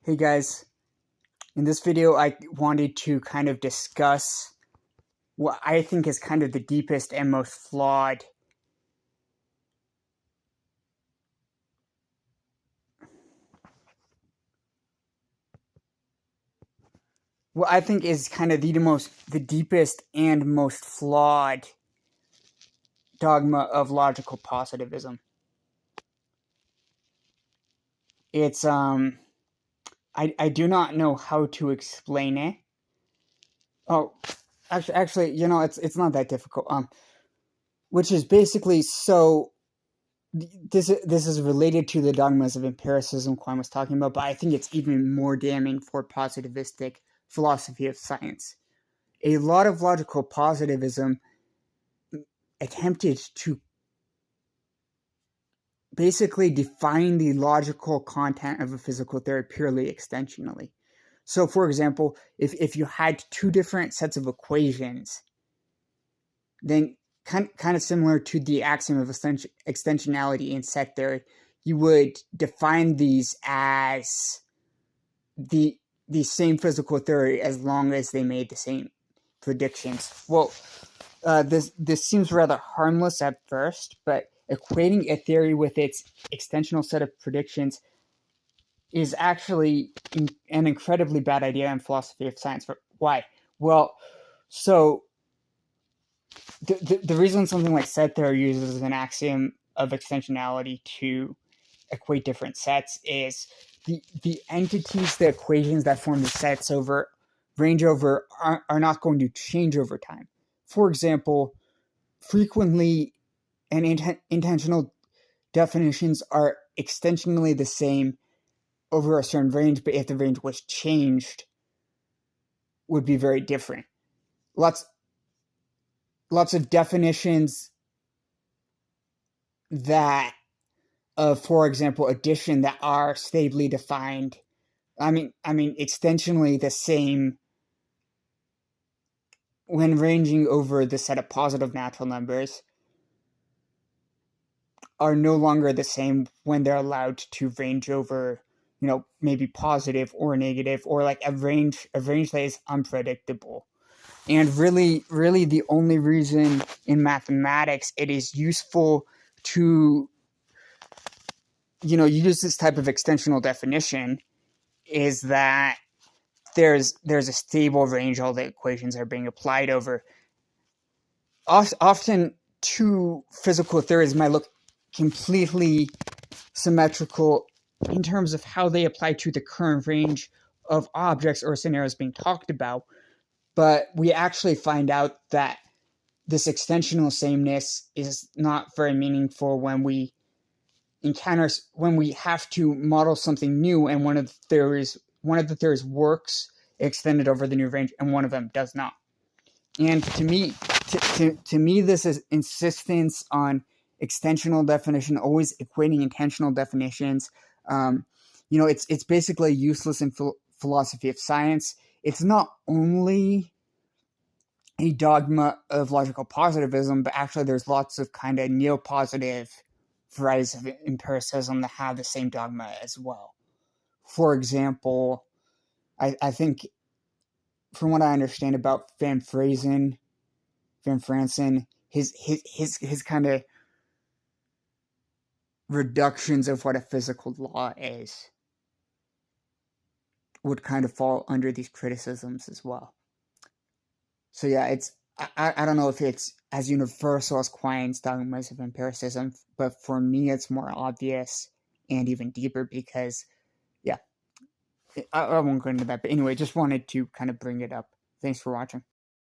Hey guys, in this video I wanted to kind of discuss what I think is kind of the deepest and most flawed what I think is kind of the deepest and most flawed dogma of logical positivism. It's I do not know how to explain it. Oh, actually, it's not that difficult. Which is basically so. This is related to the dogmas of empiricism Quine was talking about, but I think it's even more damning for positivistic philosophy of science. A lot of logical positivism attempted to basically define the logical content of a physical theory purely extensionally. So, for example, if you had two different sets of equations, then kind of similar to the axiom of extensionality in set theory, you would define these as the same physical theory as long as they made the same predictions. Well, this seems rather harmless at first, but equating a theory with its extensional set of predictions is actually an incredibly bad idea in philosophy of science. Why? Well, so the reason something like set theory uses an axiom of extensionality to equate different sets is the entities, the equations that form the sets over range over are not going to change over time. For example, frequently and intentional definitions are extensionally the same over a certain range, but if the range was changed, would be very different. Lots of definitions that for example, addition that are stably defined. I mean, extensionally the same when ranging over the set of positive natural numbers are no longer the same when they're allowed to range over, maybe positive or negative, or like a range that is unpredictable. And really the only reason in mathematics it is useful to use this type of extensional definition is that there's a stable range all the equations are being applied over. Often two physical theories might look completely symmetrical in terms of how they apply to the current range of objects or scenarios being talked about, but we actually find out that this extensional sameness is not very meaningful when we have to model something new and one of the theories works extended over the new range and one of them does not. And to me this is insistence on extensional definition, always equating intentional definitions. It's basically useless in philosophy of science. It's not only a dogma of logical positivism, but actually there's lots of kind of neo-positive varieties of empiricism that have the same dogma as well. For example, I think from what I understand about Van Franzen, his kind of reductions of what a physical law is would kind of fall under these criticisms as well. So yeah, I don't know if it's as universal as Quine's dogmas of empiricism, but for me it's more obvious and even deeper because, yeah, I won't go into that. But anyway, just wanted to kind of bring it up. Thanks for watching.